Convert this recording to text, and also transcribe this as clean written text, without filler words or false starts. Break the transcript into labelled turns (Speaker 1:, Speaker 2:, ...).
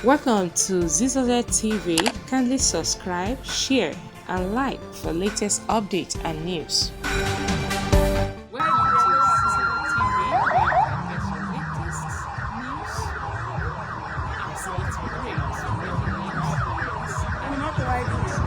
Speaker 1: Welcome to Zisodel TV. Kindly subscribe, share, and like for latest updates and news. Welcome to Zisodel TV, where you can get your latest news and see it great breaking news.